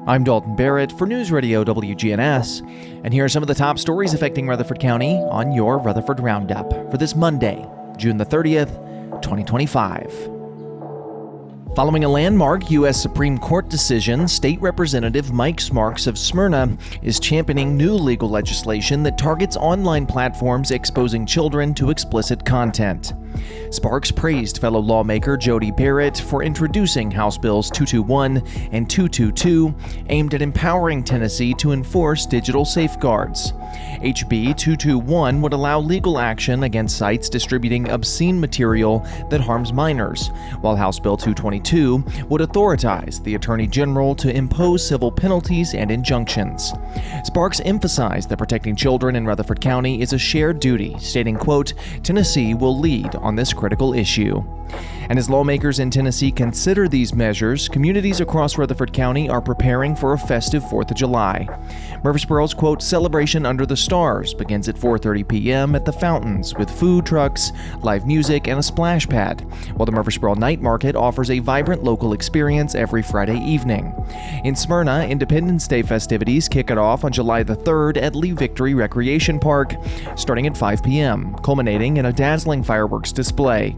I'm Dalton Barrett for News Radio WGNS, and here are some of the top stories affecting Rutherford County on your Rutherford Roundup for this Monday, June the 30th, 2025. Following a landmark U.S. Supreme Court decision, State Representative Mike Smarks of Smyrna is championing new legal legislation that targets online platforms exposing children to explicit content. Sparks praised fellow lawmaker Jody Barrett for introducing House Bills 221 and 222, aimed at empowering Tennessee to enforce digital safeguards. HB 221 would allow legal action against sites distributing obscene material that harms minors, while House Bill 222 would authorize the Attorney General to impose civil penalties and injunctions. Sparks emphasized that protecting children in Rutherford County is a shared duty, stating, quote, "Tennessee will lead on this critical issue." And as lawmakers in Tennessee consider these measures, communities across Rutherford County are preparing for a festive 4th of July. Murfreesboro's, quote, "Celebration Under the Stars" begins at 4:30 p.m. at the Fountains with food trucks, live music, and a splash pad, while the Murfreesboro Night Market offers a vibrant local experience every Friday evening. In Smyrna, Independence Day festivities kick it off on July the 3rd at Lee Victory Recreation Park, starting at 5 p.m., culminating in a dazzling fireworks display.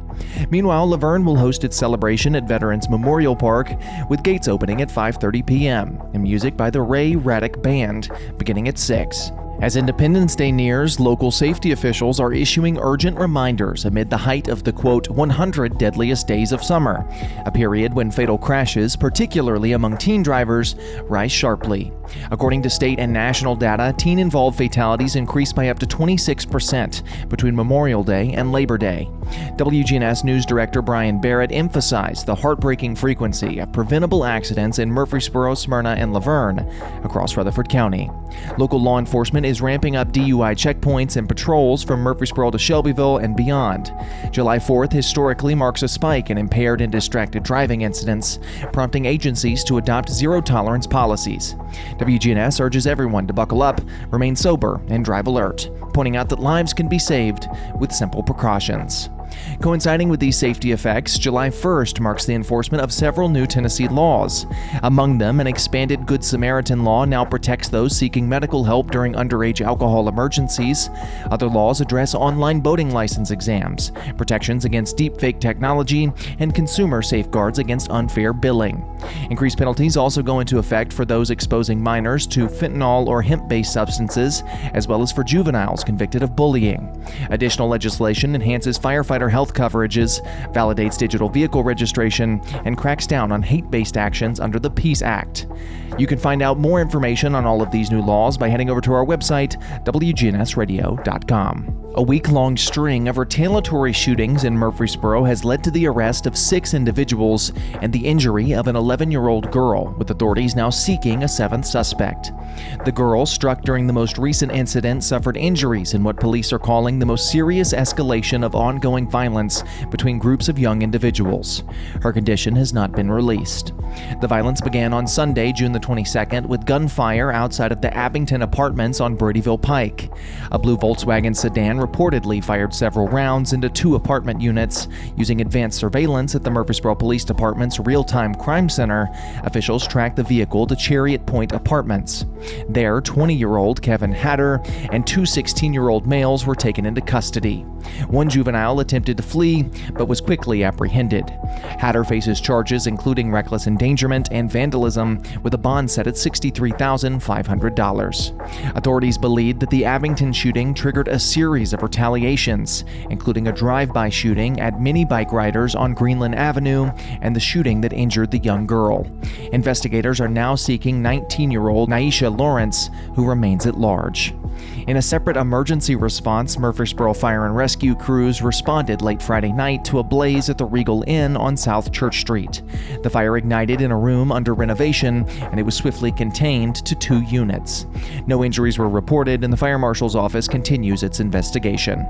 Meanwhile, Laverne will host its celebration at Veterans Memorial Park, with gates opening at 5:30 p.m. and music by the Ray Raddick Band beginning at 6. As Independence Day nears, local safety officials are issuing urgent reminders amid the height of the, quote, 100 deadliest days of summer, a period when fatal crashes, particularly among teen drivers, rise sharply. According to state and national data, teen-involved fatalities increased by up to 26% between Memorial Day and Labor Day. WGNS News Director Brian Barrett emphasized the heartbreaking frequency of preventable accidents in Murfreesboro, Smyrna, and Laverne across Rutherford County. Local law enforcement is ramping up DUI checkpoints and patrols from Murfreesboro to Shelbyville and beyond. July 4th historically marks a spike in impaired and distracted driving incidents, prompting agencies to adopt zero-tolerance policies. WGNS urges everyone to buckle up, remain sober, and drive alert, pointing out that lives can be saved with simple precautions. Coinciding with these safety effects, July 1st marks the enforcement of several new Tennessee laws. Among them, an expanded Good Samaritan law now protects those seeking medical help during underage alcohol emergencies. Other laws address online boating license exams, protections against deepfake technology, and consumer safeguards against unfair billing. Increased penalties also go into effect for those exposing minors to fentanyl or hemp-based substances, as well as for juveniles convicted of bullying. Additional legislation enhances firefighter health coverages, validates digital vehicle registration, and cracks down on hate-based actions under the Peace Act. You can find out more information on all of these new laws by heading over to our website, WGNSradio.com. A week-long string of retaliatory shootings in Murfreesboro has led to the arrest of 6 individuals and the injury of an 11-year-old girl, with authorities now seeking a 7th suspect. The girl, struck during the most recent incident, suffered injuries in what police are calling the most serious escalation of ongoing violence between groups of young individuals. Her condition has not been released. The violence began on Sunday, June the 22nd, with gunfire outside of the Abington Apartments on Bradyville Pike. A blue Volkswagen sedan reportedly fired several rounds into 2 apartment units. Using advanced surveillance at the Murfreesboro Police Department's real-time crime center, officials tracked the vehicle to Chariot Point Apartments. There, 20-year-old Kevin Hatter and 2 16-year-old males were taken into custody. One juvenile attempted to flee, but was quickly apprehended. Hatter faces charges including reckless endangerment and vandalism, with a bond set at $63,500. Authorities believe that the Abington shooting triggered a series of retaliations, including a drive-by shooting at many bike riders on Greenland Avenue and the shooting that injured the young girl. Investigators are now seeking 19-year-old Naisha Lawrence, who remains at large. In a separate emergency response, Murfreesboro Fire and Rescue crews responded late Friday night to a blaze at the Regal Inn on South Church Street. The fire ignited in a room under renovation, and it was swiftly contained to 2 units. No injuries were reported, and the fire marshal's office continues its investigation.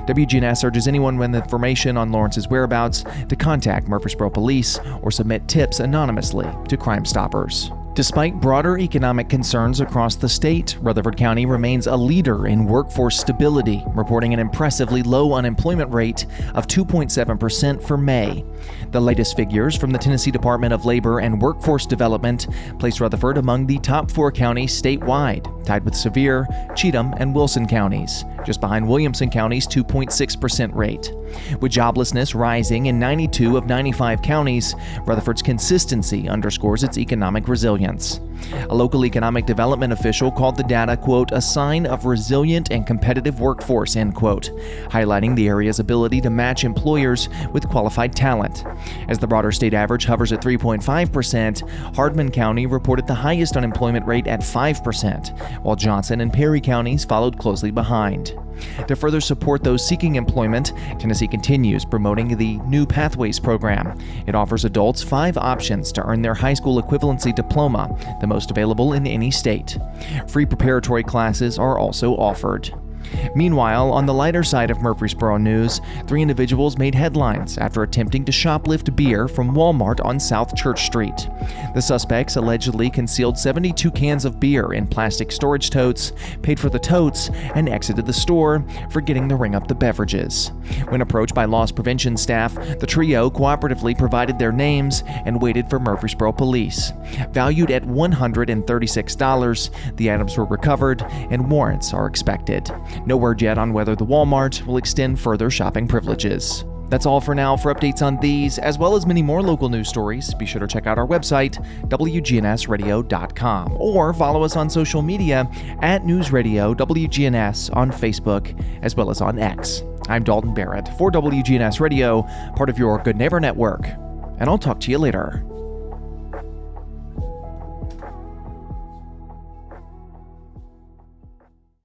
WGNS urges anyone with information on Lawrence's whereabouts to contact Murfreesboro Police or submit tips anonymously to Crime Stoppers. Despite broader economic concerns across the state, Rutherford County remains a leader in workforce stability, reporting an impressively low unemployment rate of 2.7% for May. The latest figures from the Tennessee Department of Labor and Workforce Development place Rutherford among the top 4 counties statewide, tied with Sevier, Cheatham, and Wilson counties, just behind Williamson County's 2.6% rate. With joblessness rising in 92 of 95 counties, Rutherford's consistency underscores its economic resilience. A local economic development official called the data, quote, a sign of resilient and competitive workforce, end quote, highlighting the area's ability to match employers with qualified talent. As the broader state average hovers at 3.5%, Hardman County reported the highest unemployment rate at 5%, while Johnson and Perry counties followed closely behind. To further support those seeking employment, Tennessee continues promoting the New Pathways program. It offers adults 5 options to earn their high school equivalency diploma, the most available in any state. Free preparatory classes are also offered. Meanwhile, on the lighter side of Murfreesboro news, 3 individuals made headlines after attempting to shoplift beer from Walmart on South Church Street. The suspects allegedly concealed 72 cans of beer in plastic storage totes, paid for the totes, and exited the store, forgetting to ring up the beverages. When approached by loss prevention staff, the trio cooperatively provided their names and waited for Murfreesboro police. Valued at $136, the items were recovered and warrants are expected. No word yet on whether the Walmart will extend further shopping privileges. That's all for now. For updates on these, as well as many more local news stories, be sure to check out our website, WGNSradio.com, or follow us on social media at News Radio WGNS on Facebook, as well as on X. I'm Dalton Barrett for WGNS Radio, part of your Good Neighbor Network, and I'll talk to you later.